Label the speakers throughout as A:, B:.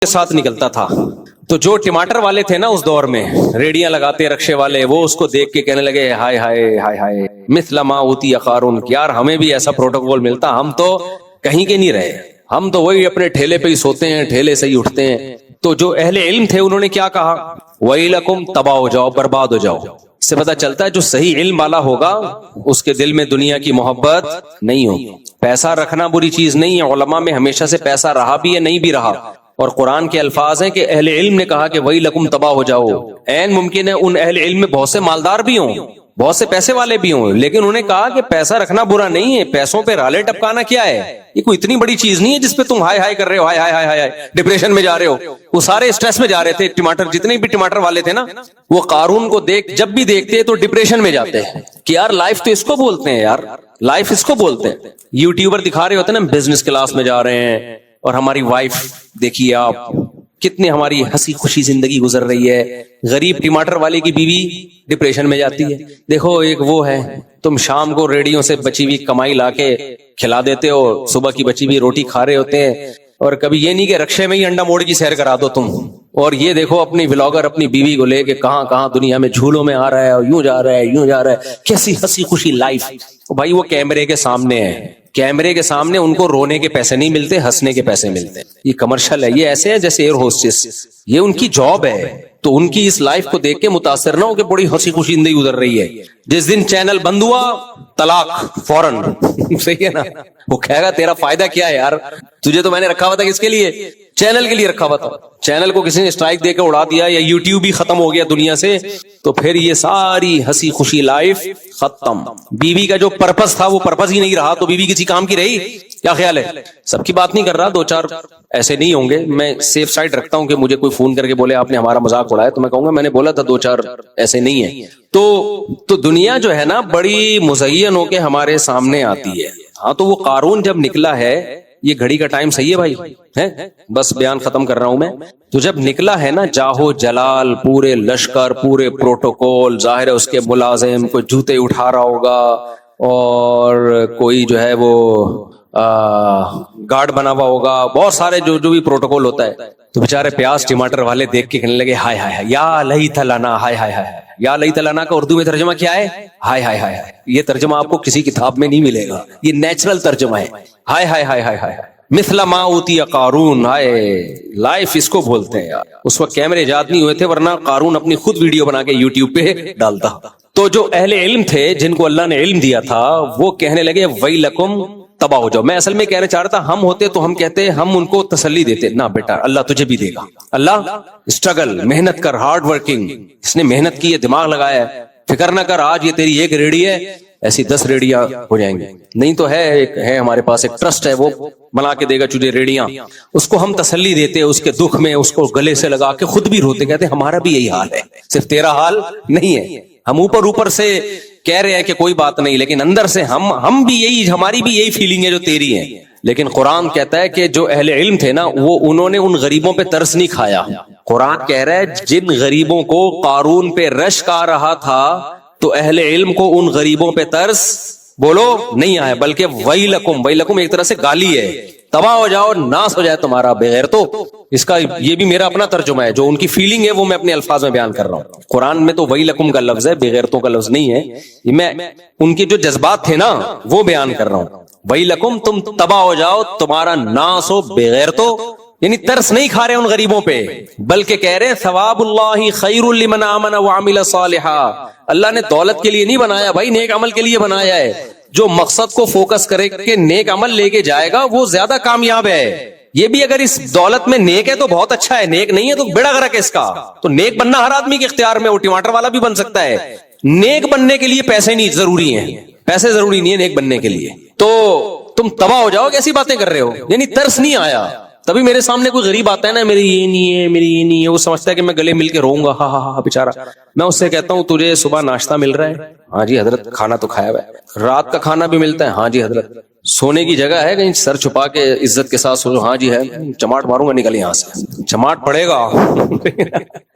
A: کے ساتھ نکلتا تھا. تو جو ٹماٹر والے تھے نا اس دور میں, ریڑیاں لگاتے رکشے والے, وہ اس کو دیکھ کے کہنے لگے ہائے ہائے ہائے ہائے مثل ما اوتی قارون, یار ہمیں بھی ایسا پروٹوکول ملتا, ہم تو کہیں کے نہیں رہے, ہم تو وہی اپنے ٹھیلے پہ ہی سوتے ہیں, ٹھیلے سے ہی اٹھتے ہیں. تو جو اہل علم تھے انہوں نے کیا کہا, وَيْلَكُمْ, تباہ ہو جاؤ, برباد ہو جاؤ. اس سے پتہ چلتا ہے جو صحیح علم والا ہوگا اس کے دل میں دنیا کی محبت نہیں ہوگی. پیسہ رکھنا بری چیز نہیں ہے, علماء میں ہمیشہ سے پیسہ رہا بھی ہے, نہیں بھی رہا, اور قرآن کے الفاظ ہیں کہ اہل علم نے کہا کہ وَيْلَكُمْ, تباہ ہو جاؤ. عین ممکن ہے ان اہل علم میں بہت سے مالدار بھی ہوں, بہت سے پیسے والے بھی ہوں, لیکن انہوں نے کہا کہ پیسہ رکھنا برا نہیں ہے, پیسوں پہ رالے ٹپکانا کیا ہے, یہ کوئی اتنی بڑی چیز نہیں ہے جس پہ تم ہائے ہائے کر رہے ہو, ہائے ہائے ہائے ہائے ڈپریشن میں جا رہے ہو. وہ سارے اسٹریس میں جا رہے تھے ٹماٹر, جتنے بھی ٹماٹر والے تھے نا, وہ قارون کو جب بھی دیکھتے تو ڈپریشن میں جاتے ہیں کہ یار لائف تو اس کو بولتے ہیں, یار لائف اس کو بولتے ہیں. یوٹیوبر دکھا رہے ہوتے ہیں نا بزنس کلاس میں جا رہے ہیں, اور ہماری وائف دیکھیے آپ کتنی ہماری ہنسی خوشی زندگی گزر رہی ہے, غریب ٹماٹر والے کی بیوی ڈپریشن میں جاتی ہے. دیکھو ایک وہ ہے, تم شام کو ریڑیوں سے بچی ہوئی کمائی لا کے کھلا دیتے ہو, صبح کی بچی ہوئی روٹی کھا رہے ہوتے ہیں, اور کبھی یہ نہیں کہ رکشے میں ہی انڈا موڑ کی سیر کرا دو تم. اور یہ دیکھو اپنی ولاگر اپنی بیوی کو لے کے کہاں کہاں دنیا میں جھولوں میں آ رہا ہے, اور یوں جا رہا ہے یوں جا رہا ہے, کیسی ہنسی خوشی لائف. بھائی وہ کیمرے کے سامنے ہے, کیمرے کے سامنے ان کو رونے کے پیسے نہیں ملتے, ہنسنے کے پیسے ملتے ہیں. یہ کمرشل ہے, یہ ایسے ہے جیسے ایئر ہوسٹس, یہ ان کی جاب ہے. تو ان کی اس لائف کو دیکھ کے متاثر نہ ہو کہ بڑی ہنسی خوشی زندگی گزر رہی ہے. جس دن چینل بند ہوا طلاق فوراً. صحیح ہے نا, وہ کہے گا تیرا فائدہ کیا ہے یار, تجھے تو میں نے رکھا ہوا تھا کس کے لیے, چینل کے لیے رکھا ہوا تھا. چینل کو کسی نے اسٹرائک دے کے اڑا دیا, یا یوٹیوب بھی ختم ہو گیا دنیا سے, تو پھر یہ ساری ہنسی خوشی لائف ختم. بیوی کا جو پرپس تھا وہ پرپس ہی نہیں رہا, تو بیوی کسی کام کی رہی, کیا خیال ہے؟ سب کی بات نہیں کر رہا, دو چار ایسے نہیں ہوں گے, میں سیف سائڈ رکھتا ہوں کہ مجھے کوئی فون کر کے بولے آپ نے ہمارا مذاق اڑایا, تو میں کہوں گا میں نے بولا تھا دو چار ایسے نہیں ہیں. تو دنیا جو ہے نا بڑی مزین ہو کے ہمارے سامنے آتی ہے. ہاں تو وہ قارون جب نکلا ہے, یہ گھڑی کا ٹائم صحیح ہے بھائی, بس بیان ختم کر رہا ہوں میں. تو جب نکلا ہے نا جاہو جلال, پورے لشکر, پورے پروٹوکول, ظاہر ہے اس کے ملازم کوئی جوتے اٹھا رہا ہوگا, اور کوئی جو ہے وہ گارڈ بنا ہوا ہوگا, بہت سارے جو بھی پروٹوکول ہوتا ہے. تو بےچارے پیاز ٹماٹر والے دیکھ کے کہنے لگے ہائے ہائے یا لیت لنا, ہائے ہائے ہائے. یا لیت لنا کا اردو میں ترجمہ کیا ہے, ہائے ہائے ہائے. یہ ترجمہ آپ کو کسی کتاب میں نہیں ملے گا, یہ نیچرل ترجمہ ہے, ہائے ہائے ہائے ہائے ہائے مثل ما اوتی قارون. ہائے لائف اس کو بولتے ہیں یار. اس وقت کیمرے ایجاد نہیں ہوئے تھے, ورنہ قارون اپنی خود ویڈیو بنا کے یوٹیوب پہ ڈالتا. تو جو اہل علم تھے جن کو اللہ نے علم دیا تھا, وہ کہنے لگے ویلکم, تباہ ہو جاؤ. میں اصل میں کہنا چاہ رہا تھا ہم ہوتے تو ہم کہتے ہم ان کو تسلی دیتے, نہ بیٹا اللہ تجھے بھی دے گا, اللہ اسٹرگل, محنت کر, ہارڈ ورکنگ, اس نے محنت کی ہے, دماغ لگایا ہے, فکر نہ کر آج یہ تیری ایک ریڑھی ہے, ایسی 10 ریڑیاں ہو جائیں گی. نہیں تو ہے ہمارے پاس ایک ٹرسٹ ہے, وہ بنا کے دے گا تجھے ریڑیاں. اس کو ہم تسلی دیتے, اس کے دکھ میں اس کو گلے سے لگا کے خود بھی روتے, کہتے ہمارا بھی یہی حال ہے, صرف تیرا حال نہیں ہے. ہم اوپر سے کہہ رہے ہیں کہ کوئی بات نہیں, لیکن اندر سے ہم بھی یہی, ہماری بھی یہی فیلنگ ہے جو تیری ہے. لیکن قرآن کہتا ہے کہ جو اہل علم تھے نا, وہ انہوں نے ان غریبوں پہ ترس نہیں کھایا. قرآن کہہ رہا ہے جن غریبوں کو قارون پہ رشک آ رہا تھا, تو اہل علم کو ان غریبوں پہ ترس بولو نہیں آیا, بلکہ ویلکم, ویلکم ایک طرح سے گالی ہے, تباہ ہو جاؤ, ناس ہو جائے تمہارا بغیر. تو اس کا یہ بھی میرا اپنا ترجمہ ہے, جو ان کی فیلنگ ہے وہ میں اپنے الفاظ میں بیان کر رہا ہوں. قرآن میں تو ویلکم کا لفظ ہے, بغیرتوں کا لفظ نہیں ہے. یہ میں ان کے جو جذبات تھے نا وہ بیان کر رہا ہوں. ویلکم, تم تباہ ہو جاؤ, تمہارا ناس ہو, بغیرتوں, یعنی ترس نہیں کھا رہے ان غریبوں پہ, بلکہ کہہ رہے ہیں ثواب اللہ خیر لمن آمن وعمل صالحا. اللہ نے دولت کے لیے نہیں بنایا بھائی, نیک عمل کے لیے بنایا ہے. جو مقصد کو فوکس کرے کہ نیک عمل لے کے جائے گا وہ زیادہ کامیاب ہے. یہ بھی اگر اس دولت میں نیک ہے تو بہت اچھا ہے, نیک نہیں ہے تو بیڑا غرق ہے اس کا. تو نیک بننا ہر آدمی کے اختیار میں, وہ ٹماٹر والا بھی بن سکتا ہے. نیک بننے کے لیے پیسے نہیں ضروری ہیں, پیسے ضروری نہیں ہے نیک بننے کے لیے. تو تم تباہ ہو جاؤ, کیسی باتیں کر رہے ہو, یعنی ترس نہیں آیا. تبھی میرے سامنے کوئی غریب آتا ہے نا, میری یہ نہیں ہے, میری یہ نہیں ہے, وہ سمجھتا ہے کہ میں گلے مل کے روؤں گا, ہاں ہاں ہاں بیچارہ. میں اس سے کہتا ہوں تجھے صبح ناشتہ مل رہا ہے, ہاں جی حضرت, کھانا تو کھایا ہوا ہے. رات کا کھانا بھی ملتا ہے, ہاں جی حضرت. سونے کی جگہ ہے, کہیں سر چھپا کے عزت کے ساتھ سو, ہاں جی ہے. چماٹ ماروں گا, نکل یہاں سے, چماٹ پڑے گا.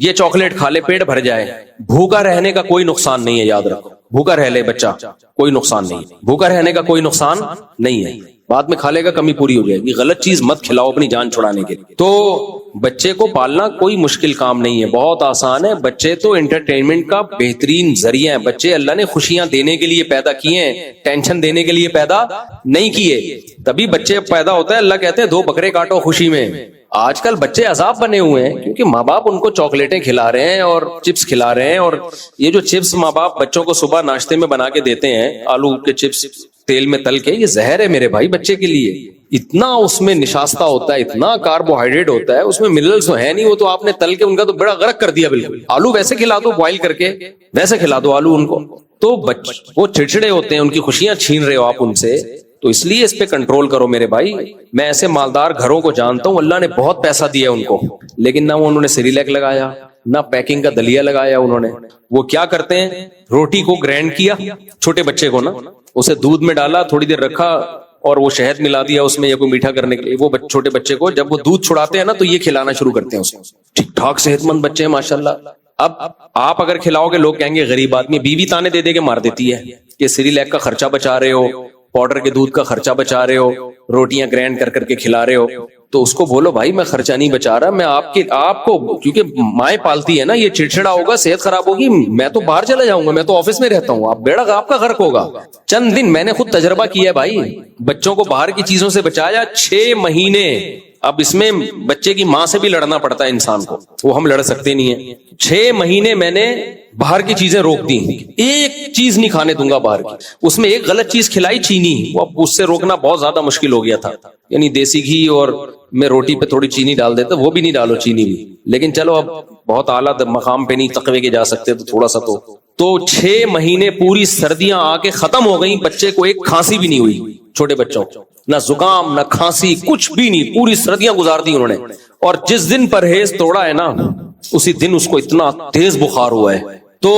A: یہ چاکلیٹ کھا لے پیٹ بھر جائے, بھوکا رہنے کا کوئی نقصان نہیں ہے, یاد رکھو, بھوکا رہ لے بچہ کوئی نقصان نہیں ہے, بھوکا رہنے کا کوئی نقصان نہیں ہے, بعد میں کھا لے گا کمی پوری ہو جائے گی. غلط چیز مت کھلاؤ اپنی جان چھڑانے کے. تو بچے کو پالنا کوئی مشکل کام نہیں ہے, بہت آسان ہے. بچے تو انٹرٹینمنٹ کا بہترین ذریعہ ہیں. بچے اللہ نے خوشیاں دینے کے لیے پیدا کیے ہیں, ٹینشن دینے کے لیے پیدا نہیں کیے. تبھی بچے پیدا ہوتا ہے, اللہ کہتے ہیں 2 بکرے کاٹو خوشی میں. آج کل بچے عذاب بنے ہوئے ہیں کیونکہ ماں باپ ان کو چاکلیٹیں کھلا رہے ہیں اور چپس کھلا رہے ہیں. اور یہ جو چپس ماں باپ بچوں کو صبح ناشتے میں بنا کے دیتے ہیں, آلو کے چپس تیل میں تل کے, یہ زہر ہے میرے بھائی بچے کے لیے. اتنا اس میں نشاستہ ہوتا ہے, اتنا کاربوہائیڈریٹ ہوتا ہے اس میں, منرلز ہے نہیں. وہ تو آپ نے تل کے ان کا تو بڑا غرق کر دیا بالکل. آلو ویسے کھلا دو بوائل کر کے, ویسے کھلا دو آلو ان کو, تو وہ چڑچڑے ہوتے ہیں, ان کی خوشیاں چھین رہے ہو آپ ان سے. تو اس لیے اس پہ کنٹرول کرو میرے بھائی. میں ایسے مالدار گھروں کو جانتا ہوں, اللہ نے بہت پیسہ دیا ان کو, لیکن نہ انہوں نے سیریلیک لگایا, نہ پیکنگ کا دلیا لگایا انہوں نے. وہ کیا کرتے ہیں, روٹی کو گرینڈ کیا, چھوٹے بچے کو نا, اسے دودھ میں ڈالا, تھوڑی دیر رکھا اور وہ شہد ملا دیا اس میں یا کوئی میٹھا کرنے کے لیے. وہ چھوٹے بچے کو جب وہ دودھ چھڑاتے ہیں نا تو یہ کھلانا شروع کرتے ہیں اس کو. ٹھیک ٹھاک صحت مند بچے ہیں ماشاءاللہ. اب آپ اگر کھلاؤ گے لوگ کہیں گے غریب آدمی. بیوی تانے دے دے کے مار دیتی ہے کہ سیریلیک کا خرچہ بچا رہے ہو, پاؤڈر کے دودھ کا خرچہ بچا رہے ہو, روٹیاں گرینڈ کر کے کھلا رہے ہو. تو اس کو بولو بھائی میں خرچہ نہیں بچا رہا, میں آپ کو کیونکہ مائیں پالتی ہے نا, یہ چڑچڑا ہوگا, صحت خراب ہوگی, میں تو باہر چلا جاؤں گا, میں تو آفس میں رہتا ہوں, آپ بیڑا آپ کا غرق ہوگا. چند دن میں نے خود تجربہ کیا ہے بھائی, بچوں کو باہر کی چیزوں سے بچایا 6 مہینے. اب اس میں بچے کی ماں سے بھی لڑنا پڑتا ہے انسان کو, وہ ہم لڑ سکتے نہیں ہیں. 6 مہینے میں نے باہر کی چیزیں روک دی, ایک چیز نہیں کھانے دوں گا باہر کی. اس میں ایک غلط چیز کھلائی, چینی, وہ اب اس سے روکنا بہت زیادہ مشکل ہو گیا تھا. یعنی دیسی گھی اور میں روٹی پہ تھوڑی چینی ڈال دیتا, وہ بھی نہیں ڈالو چینی بھی, لیکن چلو اب بہت اعلیٰ مقام پہ نہیں تقوی کے جا سکتے تو تھوڑا سا تو 6 مہینے پوری سردیاں آ کے ختم ہو گئی, بچے کو ایک کھانسی بھی نہیں ہوئی, چھوٹے بچوں نہ زکام نہ کھانسی کچھ بھی نہیں, پوری سردیاں گزار دی انہوں نے. اور جس دن پرہیز توڑا ہے نا اسی دن اس کو اتنا تیز بخار ہوا ہے. تو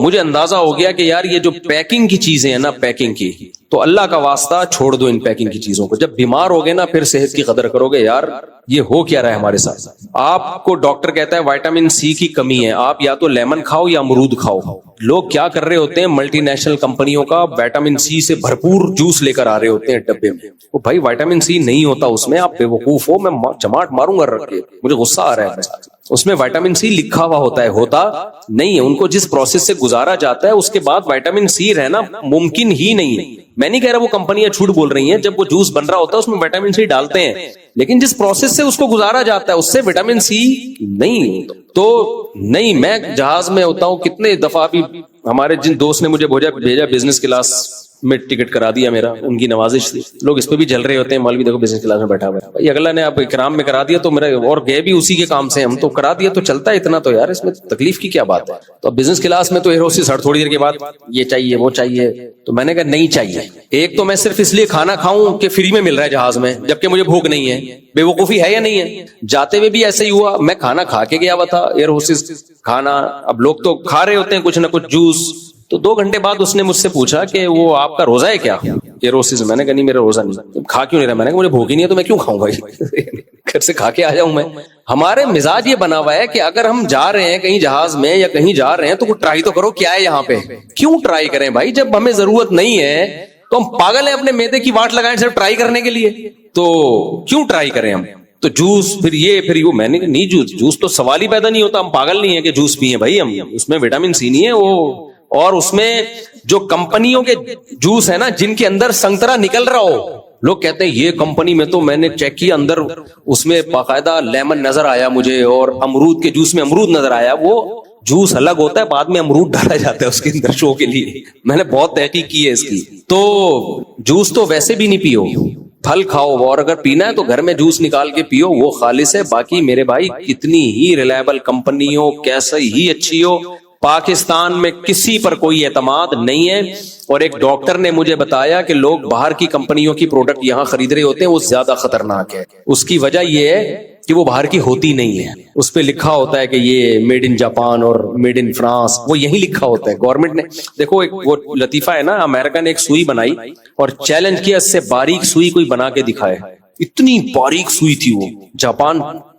A: مجھے اندازہ ہو گیا کہ یار یہ جو پیکنگ کی چیزیں ہیں نا, پیکنگ کی, تو اللہ کا واسطہ چھوڑ دو ان پیکنگ کی چیزوں کو. جب بیمار ہوگے نا پھر صحت کی قدر کرو گے, یار یہ ہو کیا رہا ہے ہمارے ساتھ. آپ کو ڈاکٹر کہتا ہے وائٹامن سی کی کمی ہے, آپ یا تو لیمن کھاؤ یا امرود کھاؤ. لوگ کیا کر رہے ہوتے ہیں, ملٹی نیشنل کمپنیوں کا وائٹامن سی سے بھرپور جوس لے کر آ رہے ہوتے ہیں ڈبے میں. وہ بھائی وائٹامن سی نہیں ہوتا اس میں, آپ بے وقوف ہو, میں چماٹ ماروں گا رکھ کے, مجھے غصہ آ رہا ہے. اس میں وائٹامن سی لکھا ہوا ہوتا نہیں ہے. ان کو جس پروسیس سے گزارا جاتا ہے اس کے بعد وائٹامن سی رہنا ممکن ہی نہیں ہے. میں نہیں کہہ رہا وہ کمپنیاں جھوٹ بول رہی ہیں, جب وہ جوس بن رہا ہوتا ہے اس میں وائٹامن سی ڈالتے ہیں, لیکن جس پروسیس سے اس کو گزارا جاتا ہے اس سے وائٹامن سی نہیں. تو نہیں, میں جہاز میں ہوتا ہوں کتنے دفعہ, بھی ہمارے جن دوست نے مجھے بھیجا بزنس کلاس میں ٹکٹ کرا دیا میرا, ان کی نوازش تھی. لوگ اس پہ بھی جل رہے ہوتے ہیں, مولوی دیکھو بزنس کلاس میں بیٹھا ہوا ہے, بھائی اگلا نے اب اکرام میں کرا دیا تو میرا, اور گئے بھی اسی کے کام سے, ہم تو کرا دیا تو چلتا ہے اتنا, تو یار اس میں تکلیف کی کیا بات ہے. تو اب بزنس کلاس میں تو ایروسی سر تھوڑی دیر کے بعد یہ چاہیے وہ چاہیے, تو میں نے کہا نہیں چاہیے. ایک تو میں صرف اس لیے کھانا کھاؤں کہ فری میں مل رہا ہے جہاز میں, جبکہ مجھے بھوک نہیں ہے. بے وقوفی ہے یا نہیں ہے؟ جاتے ہوئے بھی ایسے ہی ہوا, میں کھانا کھا کے گیا ہوا تھا ایئر ہوسٹس کھانا, اب لوگ تو کھا رہے ہوتے ہیں کچھ نہ کچھ جوس. تو 2 گھنٹے بعد اس نے مجھ سے پوچھا کہ وہ آپ کا روزہ ہے کیا, ایئر ہوسٹس. میں نے کہا نہیں میرا روزہ نہیں. کھا کیوں نہیں رہا؟ میں نے کہا مجھے بھوک ہی نہیں ہے تو میں کیوں کھاؤں بھائی, گھر سے کھا کے آ جاؤں میں. ہمارے مزاج یہ بنا ہوا ہے کہ اگر ہم جا رہے ہیں کہیں جہاز میں یا کہیں جا رہے ہیں تو ٹرائی تو کرو کیا ہے یہاں پہ. کیوں ٹرائی کریں بھائی, جب ہمیں ضرورت نہیں ہے تو ہم پاگل ہیں اپنے معدے کی واٹ لگائیں صرف ٹرائی کرنے کے لیے, تو کیوں ٹرائی کریں ہم. تو جوس پھر یہ وہ, میں نے کہا نہیں جوس تو سوال ہی پیدا نہیں ہوتا, ہم پاگل نہیں ہے کہ جوس پیئیں بھائی ہم, اس میں وٹامن سی نہیں ہے وہ. اور اس میں جو کمپنیوں کے جوس ہے نا جن کے اندر سنترا نکل رہا ہو, لوگ کہتے ہیں یہ کمپنی میں تو میں نے چیک کیا اندر اس میں باقاعدہ لیمن نظر آیا مجھے, اور امرود کے جوس میں امرود نظر آیا. وہ جوس الگ ہوتا ہے, بعد میں امرود ڈالا جاتا ہے اس کے اندر شو کے لیے. میں نے بہت تحقیق کی ہے اس کی. تو جوس تو ویسے بھی نہیں پیو, پھل کھاؤ, اور اگر پینا ہے تو گھر میں جوس نکال کے پیو, وہ خالص ہے. باقی میرے بھائی کتنی ہی ریلائبل کمپنی ہو, کیسے ہی اچھی ہو, پاکستان میں کسی پر کوئی اعتماد نہیں ہے. اور ایک ڈاکٹر نے مجھے بتایا کہ لوگ باہر کی کمپنیوں کی پروڈکٹ یہاں خرید رہے ہوتے ہیں, وہ زیادہ خطرناک ہے. اس کی وجہ یہ ہے کہ وہ باہر کی ہوتی نہیں ہے, اس پہ لکھا ہوتا ہے کہ یہ میڈ ان جاپان اور میڈ ان فرانس, وہ یہی لکھا ہوتا ہے. گورنمنٹ نے دیکھو ایک وہ لطیفہ ہے نا, امریکہ نے ایک سوئی بنائی اور چیلنج کیا اس سے باریک سوئی کوئی بنا کے دکھائے. اتنی باریک سوئی تھی وہ, جاپان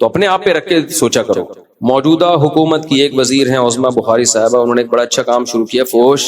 A: تو اپنے آپ پہ رکھ کے سوچا کرو. موجودہ حکومت کی ایک وزیر ہیں عظما بخاری صاحبہ, انہوں نے ایک بڑا اچھا کام شروع کیا, فوش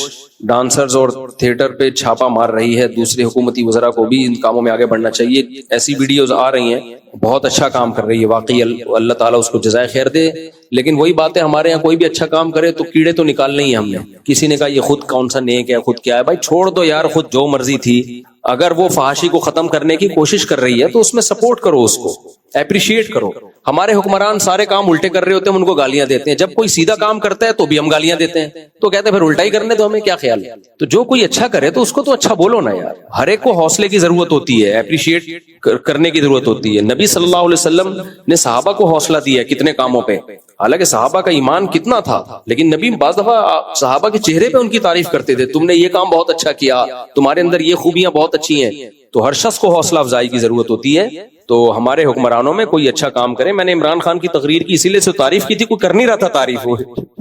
A: ڈانسرز اور تھیٹر پہ چھاپا مار رہی ہے. دوسرے حکومتی وزراء کو بھی ان کاموں میں آگے بڑھنا چاہیے. ایسی ویڈیوز آ رہی ہیں, بہت اچھا کام کر رہی ہے واقعی, اللہ تعالیٰ اس کو جزائے خیر دے. لیکن وہی بات ہے, ہمارے یہاں کوئی بھی اچھا کام کرے تو کیڑے تو نکالنے ہی ہم نے. کسی نے کہا یہ خود کون سا نیک ہے, خود کیا ہے. بھائی چھوڑ دو یار, خود جو مرضی تھی. اگر وہ فحاشی کو ختم کرنے کی کوشش کر رہی ہے تو اس میں سپورٹ کرو, اس کو اپریشیٹ کرو. ہمارے حکمران سارے کام الٹے کر رہے ہوتے ہیں, ہم ان کو گالیاں دیتے ہیں. جب کوئی سیدھا کام کرتا ہے تو بھی ہم گالیاں دیتے ہیں, تو کہتے ہیں پھر الٹا ہی کرنے تو ہمیں کیا خیال ہے. تو جو کوئی اچھا کرے تو اس کو تو اچھا بولو نا یار. ہر ایک کو حوصلے کی ضرورت ہوتی ہے, اپریشیٹ کرنے کی ضرورت ہوتی ہے. نبی صلی اللہ علیہ وسلم نے صحابہ کو حوصلہ دیا کتنے کاموں پہ, حالانکہ صحابہ کا ایمان کتنا تھا, لیکن نبی بعض دفعہ صحابہ کے چہرے پہ ان کی تعریف کرتے تھے, تم نے یہ کام بہت اچھا کیا, تمہارے اندر یہ خوبیاں بہت اچھی ہیں. تو ہر شخص کو حوصلہ افزائی کی ضرورت ہوتی ہے. تو ہمارے حکمرانوں میں کوئی اچھا کام کرے. میں نے عمران خان کی تقریر کی اسی لیے سے تعریف کی تھی, کوئی کر نہیں رہا تھا تعریف,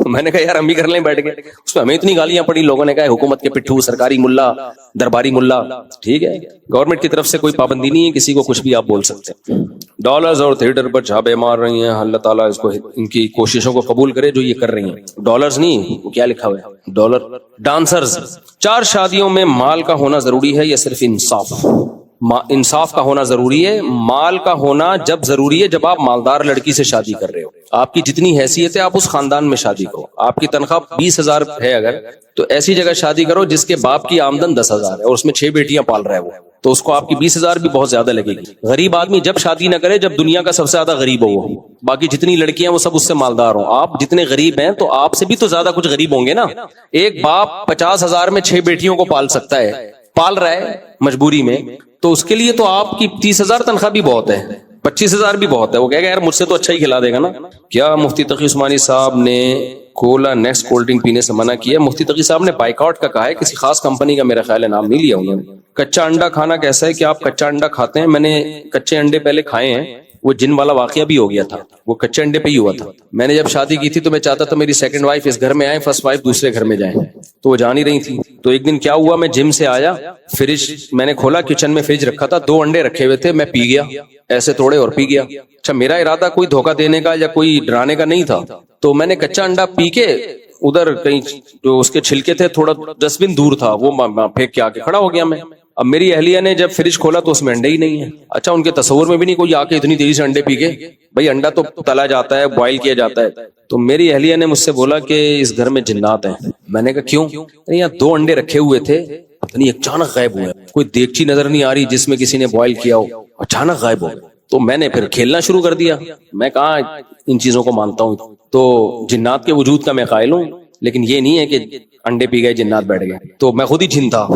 A: میں نے کہا یار ہم بھی کر لیں بیٹھ کے. اس پہ ہمیں اتنی گالیاں پڑی, لوگوں نے کہا حکومت کے پٹھو, سرکاری ملا, درباری ملا. ٹھیک ہے, گورنمنٹ کی طرف سے کوئی پابندی نہیں ہے, کسی کو کچھ بھی آپ بول سکتے ہیں. ڈالرز اور تھیٹر پر چھاپے مار رہی ہیں, اللہ تعالیٰ اس کو ان کی کوششوں کو قبول کرے جو یہ کر رہی ہیں. ڈالرز نہیں, وہ کیا لکھا ہوا ہے, ڈالر. ڈانسرز. 4 شادیوں میں مال کا ہونا ضروری ہے یا صرف انصاف؟ انصاف کا ہونا ضروری ہے. مال کا ہونا جب ضروری ہے جب آپ مالدار لڑکی سے شادی کر رہے ہو. آپ کی جتنی حیثیت ہے آپ اس خاندان میں شادی کرو. آپ کی تنخواہ 20,000 ہے اگر, تو ایسی جگہ شادی کرو جس کے باپ کی آمدن 10,000 ہے اور اس میں 6 بیٹیاں پال رہا ہے وہ, تو اس کو آپ کی 20,000 بھی بہت زیادہ لگے گی. غریب آدمی جب شادی نہ کرے جب دنیا کا سب سے زیادہ غریب ہو وہ, باقی جتنی لڑکیاں وہ سب اس سے مالدار ہوں. آپ جتنے غریب ہیں تو آپ سے بھی تو زیادہ کچھ غریب ہوں گے نا. ایک باپ 50,000 میں 6 بیٹیوں کو پال سکتا ہے, پال رہا ہے مجبوری میں, تو اس کے لیے تو آپ کی 30,000 تنخواہ بھی بہت ہے, 25,000 بھی بہت ہے. وہ کہے گا یار مجھ سے تو اچھا ہی کھلا دے گا نا. کیا مفتی تقی عثمانی صاحب نے کولا نیکس کولڈ ڈرنک پینے سے منع کیا؟ مفتی تقی صاحب نے بائیکاٹ کا کہا ہے, کسی خاص کمپنی کا میرا خیال ہے نام نہیں لیا انہوں نے. کچا انڈا کھانا کیسا ہے, کہ آپ کچا انڈا کھاتے ہیں؟ میں نے کچے انڈے پہلے کھائے ہیں, وہ جن والا واقعہ بھی ہو گیا تھا, وہ کچے انڈے پہ ہی ہوا تھا. میں نے جب شادی کی تھی تو میں چاہتا تھا میری سیکنڈ وائف اس گھر میں آئے, فرسٹ وائف دوسرے گھر میں جائیں, تو وہ جان ہی رہی تھی. تو ایک دن کیا ہوا, میں جم سے آیا, فریج میں نے کھولا, کچن میں فریج رکھا تھا, 2 انڈے رکھے ہوئے تھے, میں پی گیا, ایسے توڑے اور پی گیا. اچھا, میرا ارادہ کوئی دھوکہ دینے کا یا کوئی ڈرانے کا نہیں تھا, تو میں نے کچا انڈا پی کے ادھر کہیں جو اس کے چھلکے تھے تھوڑا ڈسٹ بن دور تھا, وہ پھینک کے آ کے کھڑا ہو گیا میں. اب میری اہلیہ نے جب فریج کھولا تو اس میں انڈے ہی نہیں ہے. اچھا, ان کے تصور میں بھی نہیں کوئی آ کے اتنی تیزی سے انڈے پی کے, بھائی انڈا تو تلا جاتا ہے, بوائل کیا جاتا ہے. تو میری اہلیہ نے مجھ سے بولا کہ اس گھر میں جنات ہیں. میں نے کہا کیوں؟ یہاں 2 انڈے رکھے ہوئے تھے, پتہ نہیں اچانک غائب ہوئے, کوئی دیگچی نظر نہیں آ رہی جس میں کسی نے بوائل کیا ہو, اچانک غائب ہو. تو میں نے پھر کھیلنا شروع کر دیا. میں کہاں ان چیزوں کو مانتا ہوں, تو جنات کے وجود کا میں قائل ہوں, لیکن یہ نہیں ہے کہ انڈے پی گئے جنات بیٹھ گئے. تو میں خود ہی جن تھا.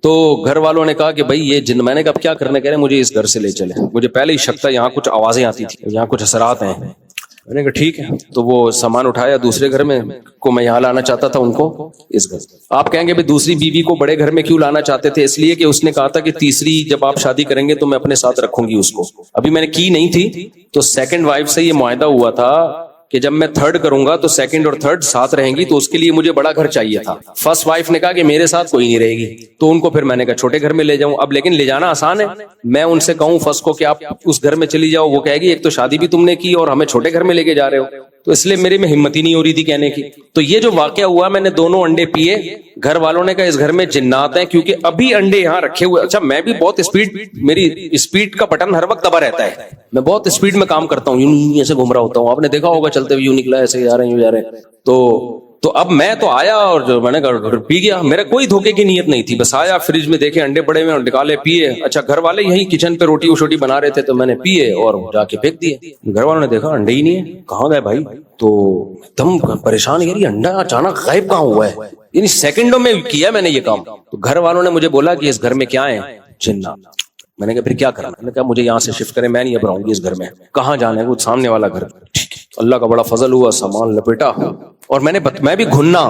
A: تو گھر والوں نے کہا کہ بھائی یہ جن, میں نے کہا اب کیا کرنے, کہہ رہے مجھے اس گھر سے لے چلے. مجھے پہلے ہی شک تھا یہاں کچھ آوازیں آتی تھی, یہاں کچھ اثرات ہیں. میں نے کہا ٹھیک ہے, تو وہ سامان اٹھایا دوسرے گھر میں کو, میں یہاں لانا چاہتا تھا ان کو اس گھر. آپ کہیں گے بھی دوسری بیوی کو بڑے گھر میں کیوں لانا چاہتے تھے؟ اس لیے کہ اس نے کہا تھا کہ تیسری جب آپ شادی کریں گے تو میں اپنے ساتھ رکھوں گی اس کو. ابھی میں نے کی نہیں تھی, تو سیکنڈ وائف سے یہ معاہدہ ہوا تھا کہ جب میں 3rd کروں گا تو 2nd اور 3rd ساتھ رہیں گی, تو اس کے لیے مجھے بڑا گھر چاہیے تھا. فرسٹ وائف نے کہا کہ میرے ساتھ کوئی نہیں رہے گی, تو ان کو پھر میں نے کہا چھوٹے گھر میں لے جاؤں. اب لیکن لے جانا آسان ہے, میں ان سے کہوں فرسٹ کو کہ آپ اس گھر میں چلی جاؤ, وہ کہے گی ایک تو شادی بھی تم نے کی اور ہمیں چھوٹے گھر میں لے کے جا رہے ہو. تو اس لیے میرے میں ہمت ہی نہیں ہو رہی تھی کہنے کی. تو یہ جو واقعہ ہوا, میں نے 2 انڈے پیے, گھر والوں نے کہا اس گھر میں جنات ہیں, کیونکہ ابھی انڈے یہاں رکھے ہوئے. اچھا, میں بھی بہت اسپیڈ, میری اسپیڈ کا بٹن ہر وقت دبا رہتا ہے, میں بہت اسپیڈ میں کام کرتا ہوں, یوں ایسے گھوم رہا ہوتا ہوں. آپ نے دیکھا ہوگا چلتے ہوئے یوں نکلا, ایسے جا رہے ہیں, یوں جا رہے ہیں. تو اب میں تو آیا اور جو میں نے پی گیا, میرا کوئی دھوکے کی نیت نہیں تھی, بس آیا فریج میں دیکھے انڈے پڑے ہوئے اور نکالے پیے. اچھا, گھر والے یہیں کچن پہ روٹی وشوٹی بنا رہے تھے, تو میں نے پیے اور جا کے پھینک دیے. گھر والوں نے دیکھا انڈے ہی نہیں ہے, کہاں گئے بھائی؟ تو ایک دم پریشان, یار یہ انڈا اچانک غائب کہاں ہوا ہے, یعنی سیکنڈوں میں کیا میں نے یہ کام. تو گھر والوں نے مجھے بولا کہ اس گھر میں کیا ہے, جنات. میں نے کہا پھر کیا کرنا؟ میں نے کہا مجھے یہاں سے شفٹ کریں, میں نہیں اب رہوں گی اس گھر میں. کہاں جانا ہے؟ وہ سامنے والا گھر. اللہ کا بڑا فضل ہوا, سامان لپیٹا, اور میں بھی گھننا,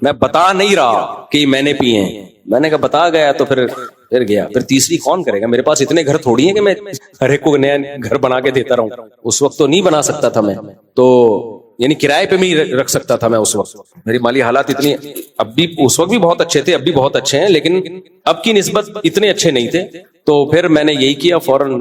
A: میں بتا نہیں رہا کہ میں نے پیے ہیں. میں نے کہا بتا گیا تو پھر گیا. پھر تیسری کون کرے گا؟ میرے پاس اتنے گھر تھوڑی ہیں کہ میں ہر ایک کو نیا گھر بنا کے دیتا رہوں. اس وقت تو نہیں بنا سکتا تھا میں, تو یعنی کرائے پہ بھی رکھ سکتا تھا میں اس وقت. میری مالی حالات اتنی, اب بھی اس وقت بھی بہت اچھے تھے, اب بھی بہت اچھے ہیں, لیکن اب کی نسبت اتنے اچھے نہیں تھے. تو پھر میں نے یہی کیا, فوراً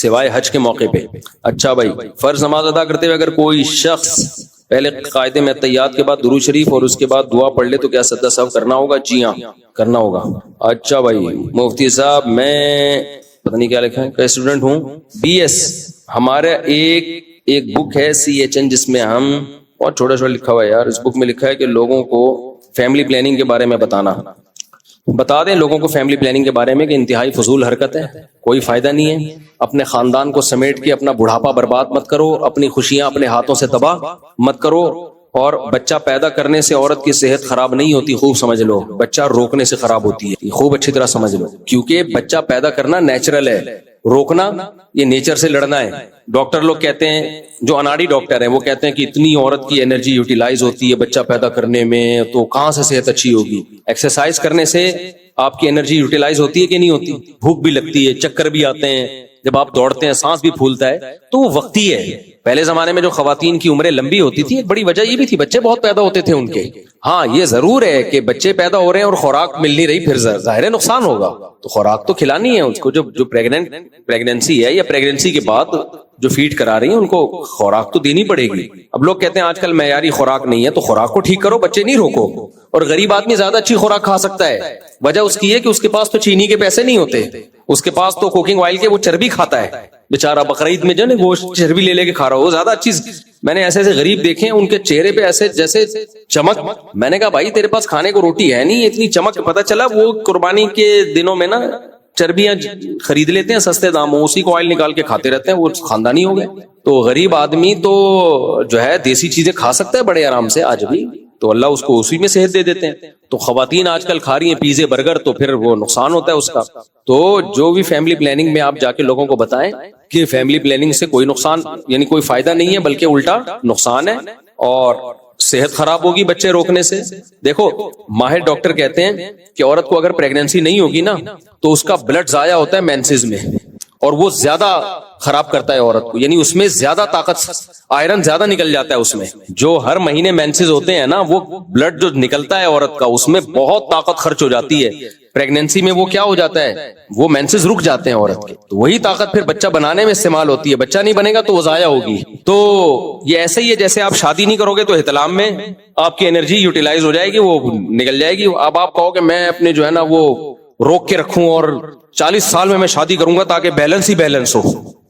A: سوائے حج کے موقع پہ. اچھا بھائی, فرض نماز ادا کرتے ہوئے اگر کوئی شخص پہلے قاعدے میں تحیات کے بعد درود شریف اور اس کے بعد دعا پڑھ لے تو کیا سجدہ سہو کرنا ہوگا؟ جی ہاں کرنا ہوگا. اچھا بھائی مفتی صاحب, میں پتہ نہیں کیا لکھا ہے کہ اسٹوڈنٹ ہوں BS. ہمارا ایک بک ہے CHN جس میں ہم, بہت چھوٹا چھوٹا لکھا ہوا ہے یار, اس بک میں لکھا ہے کہ لوگوں کو فیملی پلاننگ کے بارے میں بتا دیں لوگوں کو فیملی پلاننگ کے بارے میں کہ انتہائی فضول حرکت ہے, کوئی فائدہ نہیں ہے. اپنے خاندان کو سمیٹ کے اپنا بڑھاپا برباد مت کرو, اپنی خوشیاں اپنے ہاتھوں سے تباہ مت کرو. اور بچہ پیدا کرنے سے عورت کی صحت خراب نہیں ہوتی, خوب سمجھ لو, بچہ روکنے سے خراب ہوتی ہے, خوب اچھی طرح سمجھ لو. کیونکہ بچہ پیدا کرنا نیچرل ہے, روکنا یہ نیچر سے لڑنا ہے. ڈاکٹر لوگ کہتے ہیں, جو اناڑی ڈاکٹر ہیں وہ کہتے ہیں کہ اتنی عورت کی انرجی یوٹیلائز ہوتی ہے بچہ پیدا کرنے میں, تو کہاں سے صحت اچھی ہوگی؟ ایکسرسائز کرنے سے آپ کی انرجی یوٹیلائز ہوتی ہے کہ نہیں ہوتی؟ بھوک بھی لگتی ہے, چکر بھی آتے ہیں, جب آپ دوڑتے ہیں سانس بھی پھولتا ہے, تو وہ وقتی ہے. پہلے زمانے میں جو خواتین کی عمریں لمبی ہوتی تھی ایک بڑی وجہ یہ بھی تھی, بچے بہت پیدا ہوتے تھے ان کے. ہاں یہ ضرور ہے کہ بچے پیدا ہو رہے ہیں اور خوراک مل نہیں رہی, پھر ظاہر ہے نقصان ہوگا, تو خوراک تو کھلانی ہے اس کو. جو پریگننسی ہے یا پریگننسی کے بعد جو فیڈ کرا رہی ہیں ان کو خوراک تو دینی پڑے گی. اب لوگ کہتے ہیں آج کل معیاری خوراک نہیں ہے, تو خوراک کو ٹھیک کرو, بچے نہیں روکو. اور غریب آدمی زیادہ اچھی خوراک کھا سکتا ہے, وجہ اس کی ہے کہ اس کے پاس تو چینی کے پیسے نہیں ہوتے, اس کے پاس تو کوکنگ آئل کے وہ چربی کھاتا ہے بیچارہ. بقرعید میں جو ہے گوشت چربی لے کے کھا رہا ہو, وہ زیادہ اچھی. میں نے ایسے غریب دیکھے ہیں, ان کے چہرے پہ ایسے جیسے چمک. میں نے کہا بھائی تیرے پاس کھانے کو روٹی ہے نہیں, اتنی چمک. پتہ چلا وہ قربانی کے دنوں میں نا چربیاں خرید لیتے ہیں سستے داموں, اسی کو آئل نکال کے کھاتے رہتے ہیں, وہ خاندانی ہو گئے. تو غریب آدمی تو جو ہے دیسی چیزیں کھا سکتا ہے بڑے آرام سے آج بھی, تو اللہ اس کو اسی میں صحت دے دیتے ہیں. تو خواتین آج کل کھا رہی ہیں پیزے برگر, تو پھر وہ نقصان ہوتا ہے اس کا. تو جو بھی فیملی پلاننگ میں آپ جا کے لوگوں کو بتائیں کہ فیملی پلاننگ سے کوئی نقصان یعنی کوئی فائدہ نہیں ہے, بلکہ الٹا نقصان ہے, اور صحت خراب ہوگی بچے روکنے سے. دیکھو ماہر ڈاکٹر کہتے ہیں کہ عورت کو اگر پریگننسی نہیں ہوگی نا تو اس کا بلڈ ضائع ہوتا ہے مینسز میں, اور وہ زیادہ خراب کرتا ہے عورت کو, یعنی اس میں زیادہ طاقت, آئرن زیادہ نکل جاتا ہے اس میں. جو ہر مہینے مینسز ہوتے ہیں نا, وہ بلڈ جو نکلتا ہے عورت کا اس میں بہت طاقت خرچ ہو جاتی ہے. پریگننسی میں وہ کیا ہو جاتا ہے, وہ مینسز رک جاتے ہیں عورت کے, تو وہی طاقت پھر بچہ بنانے میں استعمال ہوتی ہے. بچہ نہیں بنے گا تو وہ ضائع ہوگی. تو یہ ایسے ہی ہے جیسے آپ شادی نہیں کرو گے تو احتلام میں آپ کی انرجی یوٹیلائز ہو جائے گی, وہ نکل جائے گی. اب آپ کہو کہ میں اپنے جو ہے نا وہ روک کے رکھوں اور 40 سال میں شادی کروں گا تاکہ بیلنس ہی بیلنس ہو,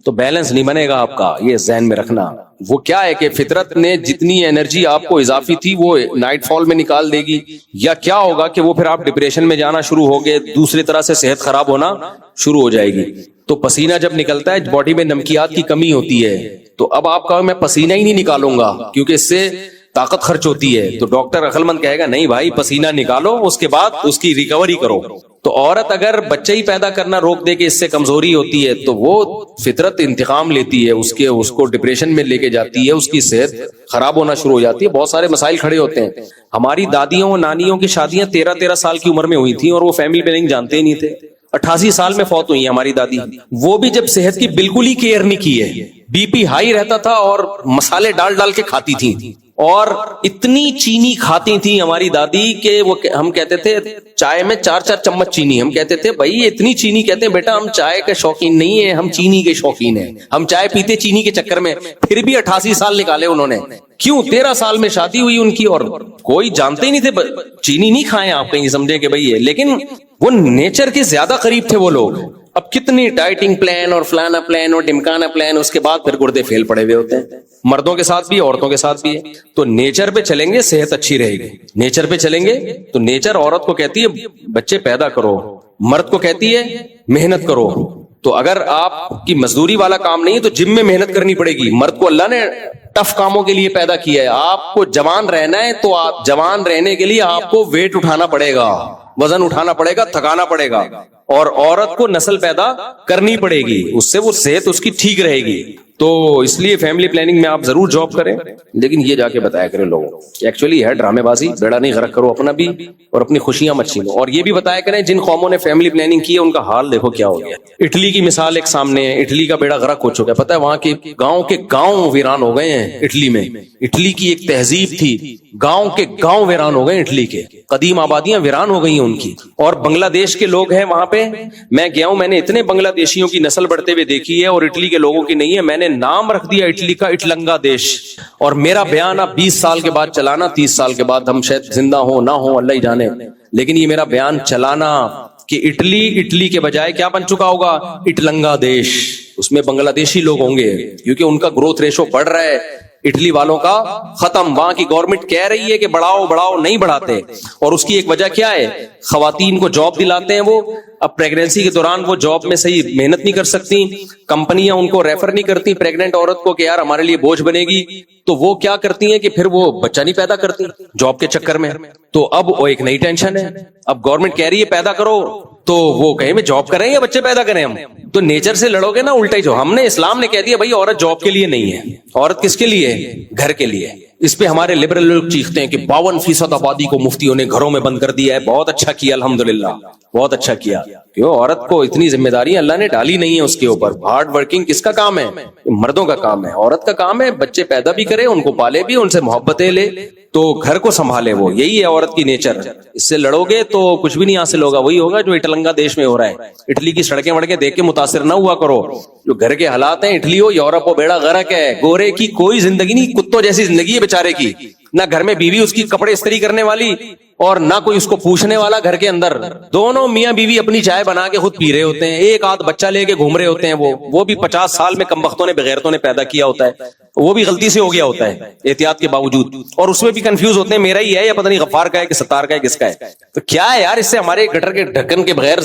A: تو بیلنس نہیں بنے گا آپ کا, یہ ذہن میں رکھنا. وہ کیا ہے کہ فطرت نے جتنی انرجی آپ کو اضافی تھی وہ نائٹ فال میں نکال دے گی, یا کیا ہوگا کہ وہ پھر آپ ڈپریشن میں جانا شروع ہو گئے, دوسری طرح سے صحت خراب ہونا شروع ہو جائے گی. تو پسینہ جب نکلتا ہے باڈی میں نمکیات کی کمی ہوتی ہے, تو اب آپ کہو میں پسینہ ہی نہیں نکالوں گا کیونکہ اس سے طاقت خرچ ہوتی ہے, تو ڈاکٹر عقل مند کہے گا نہیں بھائی پسینہ نکالو, اس کے بعد اس کی ریکوری کرو. تو عورت اگر بچے ہی پیدا کرنا روک دے کہ اس سے کمزوری ہوتی ہے, تو وہ فطرت انتقام لیتی ہے, اس کو ڈپریشن میں لے کے جاتی ہے, اس کی صحت خراب ہونا شروع ہو جاتی ہے. بہت سارے مسائل کھڑے ہوتے ہیں. ہماری دادیوں نانیوں کی شادیاں 13-13 سال کی عمر میں ہوئی تھیں اور وہ فیملی پلاننگ جانتے ہی نہیں تھے. 88 سال میں فوت ہوئی ہماری دادی, وہ بھی جب صحت کی بالکل ہی کیئر نہیں کی ہے, بی پی ہائی رہتا تھا اور مسالے ڈال کے کھاتی تھیں, اور اتنی چینی کھاتی تھی ہماری دادی کہ وہ ہم کہتے تھے چائے میں 4-4 چمچ چینی. ہم کہتے تھے بھائی اتنی چینی, کہتے ہیں بیٹا ہم چائے کے شوقین نہیں ہیں, ہم چینی کے شوقین ہیں, ہم چائے پیتے چینی کے چکر میں. پھر بھی 88 سال نکالے انہوں نے. کیوں؟ 13 سال میں شادی ہوئی ان کی, اور کوئی جانتے ہی نہیں تھے, چینی نہیں کھائیں آپ کہیں سمجھے کہ بھائی ہے, لیکن وہ نیچر کے زیادہ قریب تھے وہ لوگ. اب کتنی ڈائٹنگ پلان اور فلانا پلان اور ڈمکانا پلان, اس کے بعد پھر گردے فیل پڑے ہوئے ہوتے ہیں, مردوں کے ساتھ بھی عورتوں کے ساتھ بھی ہے. تو نیچر پہ چلیں گے صحت اچھی رہے گی. نیچر پہ چلیں گے تو نیچر عورت کو کہتی ہے بچے پیدا کرو, مرد کو کہتی ہے محنت کرو. تو اگر آپ کی مزدوری والا کام نہیں ہے تو جم میں محنت کرنی پڑے گی. مرد کو اللہ نے ٹف کاموں کے لیے پیدا کیا ہے. آپ کو جوان رہنا ہے تو آپ جوان رہنے کے لیے آپ کو ویٹ اٹھانا پڑے گا, وزن اٹھانا پڑے گا, تھکانا پڑے گا, اور عورت کو نسل پیدا کرنی پڑے گی, اس سے وہ صحت اس کی ٹھیک رہے گی. تو اس لیے فیملی پلاننگ میں آپ ضرور جاب کریں, لیکن یہ جا کے بتایا کریں لوگوں کو. ایکچولی ہے ڈرامے بازی, بیڑا نہیں غرق کرو اپنا بھی اور اپنی خوشیاں مت چھینو. اور یہ بھی بتایا کریں جن قوموں نے فیملی پلاننگ کی ہے ان کا حال دیکھو کیا ہو گیا. اٹلی کی مثال ایک سامنے ہے, اٹلی کا بیڑا غرق ہو چکا ہے. پتہ ہے وہاں کے گاؤں ویران ہو گئے ہیں اٹلی میں. اٹلی کی ایک تہذیب تھی, گاؤں ویران ہو گئے اٹلی کے, قدیم آبادیاں ویران ہو گئی ہیں ان کی. اور بنگلہ دیش کے لوگ ہیں وہاں پہ پہ میں گیا ہوں, میں نے اتنے بنگلہ دیشیوں کی نسل بڑھتے ہوئے دیکھی ہے اور اٹلی کے لوگوں کی نہیں ہے. میں نے نام رکھ دیا اٹلی کا اٹلنگا دیش. اور میرا بیان اب 20 سال کے بعد چلانا, 30 سال کے بعد ہم شاید زندہ ہوں نہ ہوں اللہ ہی جانے, لیکن یہ میرا بیان چلانا کہ اٹلی کے بجائے کیا بن چکا ہوگا, اٹلنگا دیش. اس میں بنگلہ دیشی لوگ ہوں گے کیونکہ ان کا گروتھ ریشو بڑھ رہا ہے, اٹلی والوں کا ختم. وہاں کی گورنمنٹ کہہ رہی ہے کہ بڑھاؤ بڑھاؤ, نہیں بڑھاتے. اور اس کی ایک وجہ کیا ہے, خواتین کو جاب دلاتے ہیں وہ. اب پریگنینسی کے دوران وہ جاب میں صحیح محنت نہیں کر سکتی, کمپنیاں ان کو ریفر نہیں کرتی پریگننٹ عورت کو کہ یار ہمارے لیے بوجھ بنے گی, تو وہ کیا کرتی ہیں کہ پھر وہ بچہ نہیں پیدا کرتی جاب کے چکر میں. تو اب وہ ایک نئی ٹینشن ہے, اب گورنمنٹ کہہ رہی ہے پیدا کرو, تو وہ کہیں میں جاب کریں یا بچے پیدا کریں. ہم تو نیچر سے لڑو گے نا الٹا ہی. جو ہم نے اسلام نے کہہ دیا بھائی عورت جاب کے لیے نہیں ہے, عورت کس کے لیے, گھر کے لیے. اس پہ ہمارے لبرل لوگ چیختے ہیں کہ 52% آبادی کو مفتیوں نے گھروں میں بند کر دیا ہے. بہت اچھا کیا الحمدللہ, بہت اچھا کیا. کیوں عورت کو اتنی ذمہ داریاں اللہ نے ڈالی نہیں ہے اس کے اوپر. ہارڈ ورکنگ کس کا کام ہے, مردوں کا کام ہے. عورت کا کام ہے بچے پیدا بھی کرے, ان کو پالے بھی, ان سے محبتیں لے, تو گھر کو سنبھالے. وہ یہی ہے عورت کی نیچر. اس سے لڑو گے تو کچھ بھی نہیں حاصل ہوگا. وہی ہوگا جو اٹلنگا دیش میں ہو رہا ہے. اٹلی کی سڑکیں وڑکیں دیکھ کے متاثر نہ ہوا کرو. جو گھر کے حالات ہیں, اٹلی ہو یورپ ہو, بیڑا غرق ہے. گورے کی کوئی زندگی نہیں, کتوں جیسی زندگی ہے بیچارے کی. نہ گھر میں بیوی اس کی کپڑے استری کرنے والی اور نہ کوئی اس کو پوچھنے والا گھر کے اندر. دونوں میاں بیوی اپنی چائے بنا کے خود پی رہے ہوتے ہیں, ایک آدھ بچہ لے کے گھوم رہے ہوتے ہیں. وہ بھی 50 سال میں کمبختوں نے بغیرتوں نے پیدا کیا ہوتا ہے, وہ بھی غلطی سے ہو گیا ہوتا ہے احتیاط کے باوجود, اور اس میں بھی کنفیوز ہوتے ہیں میرا ہی ہے یا پتہ نہیں غفار کا ہے کہ ستار کا ہے کس کا ہے. تو کیا ہے یار, اس سے ہمارے گٹر کے ڈھکن کے بغیر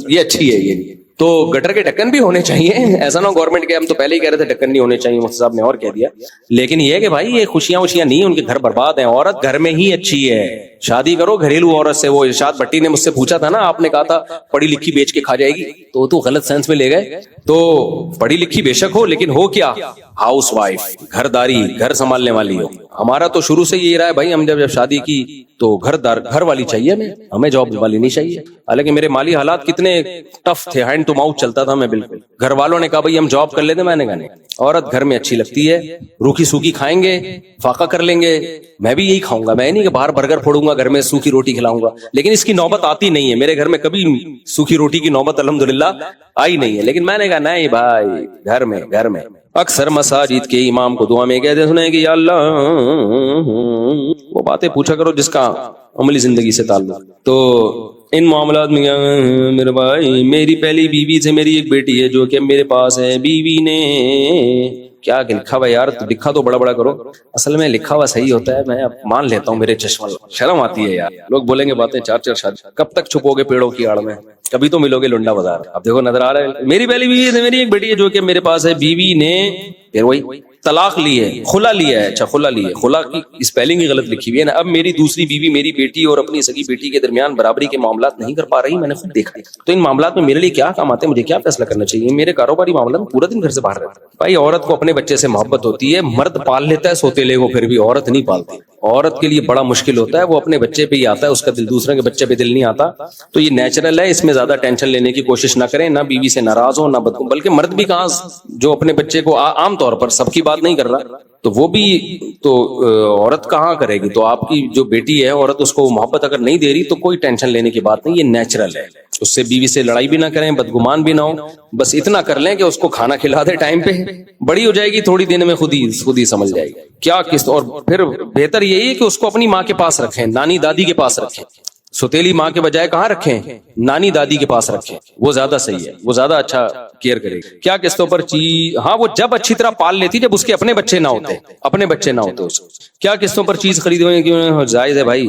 A: یہ اچھی ہے. یہ تو گٹر کے ڈھکن بھی ہونے چاہیے, ایسا نہ گورنمنٹ کے, ہم تو پہلے ہی کہہ رہے تھے ڈھکن نہیں ہونے چاہیے, مفتی صاحب نے اور کہہ دیا. لیکن یہ کہ بھائی یہ خوشیاں وشیاں نہیں, ان کے گھر برباد ہیں. عورت گھر میں ہی اچھی ہے, شادی کرو گھریلو عورت سے. وہ ارشاد بھٹی نے مجھ سے پوچھا تھا نا, آپ نے کہا تھا پڑھی لکھی بیچ کے کھا جائے گی, تو غلط سینس میں لے گئے. تو پڑھی لکھی بے شک ہو, لیکن ہو کیا, ہاؤس وائف, گھر داری, گھر سنبھالنے والی ہو. ہمارا تو شروع سے یہی رہا ہے بھائی, ہم جب شادی کی تو گھر والی چاہیے ہمیں جاب والی نہیں چاہیے. حالانکہ میرے مالی حالات کتنے ٹف تھے, ہینڈ ٹو ماؤتھ چلتا تھا میں بالکل. گھر والوں نے کہا بھائی ہم جاب کر لیتے, میں نے کہا نہیں, عورت گھر میں اچھی لگتی ہے. روکھی سوکھی کھائیں گے, فاقہ کر لیں گے, میں بھی یہی کھاؤں گا. میں نہیں کہ باہر برگر پھوڑوں گا, گھر میں سوکھی روٹی کھلاؤں گا. لیکن اس کی نوبت آتی نہیں ہے میرے گھر میں, کبھی سوکھی روٹی کی نوبت الحمدللہ آئی نہیں ہے. لیکن میں نے کہا نہیں بھائی, گھر میں. اکثر مساجد کے امام کو دعا میں کہتے سنے کہ یا اللہ, وہ باتیں پوچھا کرو جس کا عملی زندگی سے تعلق. تو ان معاملات میں میرے بھائی, میری پہلی بیوی سے میری ایک بیٹی ہے جو کہ میرے پاس ہے. بیوی نے کیا لکھا ہوا یار, لکھا تو بڑا کرو, اصل میں لکھا ہوا صحیح ہوتا ہے. میں مان لیتا ہوں, میرے چشمہ شرم آتی ہے یار. لوگ بولیں گے باتیں 4 شادی, کب تک چھپو گے پیڑوں کی آڑ میں, کبھی تو ملو گے لنڈا بازار. اب دیکھو نظر آ رہا ہے, میری پہلی بیوی ہے, میری ایک بیٹی ہے جو کہ میرے پاس ہے. بیوی نے پھر وہی طلاق لی ہے, خلا لیا ہے. اچھا خلا لی ہے, خلا کی اسپیلنگ ہی غلط لکھی ہوئی ہے نا. اب میری دوسری بیوی میری بیٹی اور اپنی سگی بیٹی کے درمیان برابری کے معاملات نہیں کر پا رہی. میں نے خود دیکھا. تو ان معاملات میں میرے لیے کیا کام آتے ہیں, مجھے کیا فیصلہ کرنا چاہیے. میرے کاروباری معاملات میں پورا دن گھر سے باہر رہتا ہے. بھائی عورت کو اپنے بچے سے محبت ہوتی ہے, مرد پال لیتا ہے سوتےلے کو, پھر بھی عورت نہیں پالتی. عورت کے لیے بڑا مشکل ہوتا ہے, وہ اپنے بچے پہ ہی آتا ہے, اس کا دل دوسرے کے بچے پہ دل نہیں آتا. تو یہ نیچرل ہے, اس میں زیادہ ٹینشن لینے کی کوشش نہ کریں, نہ بیوی سے ناراض ہو, نہ بلکہ مرد بھی کہاں جو اپنے بچے کو, عام طور پر سب کی بات نہیں کر رہا, تو وہ بھی تو عورت کہاں کرے گی. تو آپ کی جو بیٹی ہے عورت, اس کو محبت اگر نہیں دے رہی تو کوئی ٹینشن لینے کی بات نہیں, یہ نیچرل ہے. اس سے بیوی سے لڑائی بھی نہ کریں, بدگمان بھی نہ ہو, بس اتنا کر لیں کہ اس کو کھانا کھلا دے ٹائم پہ. بڑی ہو جائے گی تھوڑی دن میں, خود ہی سمجھ جائے گی کیا کس. اور پھر بہتر یہی ہے کہ اس کو اپنی ماں کے پاس رکھیں, نانی دادی کے پاس رکھیں. سوتیلی ماں کے بجائے کہاں رکھیں, نانی دادی کے پاس رکھیں. وہ زیادہ صحیح ہے, وہ زیادہ اچھا کیئر کرے گی. کیا قسطوں پر چیز, ہاں وہ جب اچھی طرح پال لیتی جب اس کے اپنے بچے نہ ہوتے اس. کیا قسطوں پر چیز خریدیں, جائز ہے بھائی.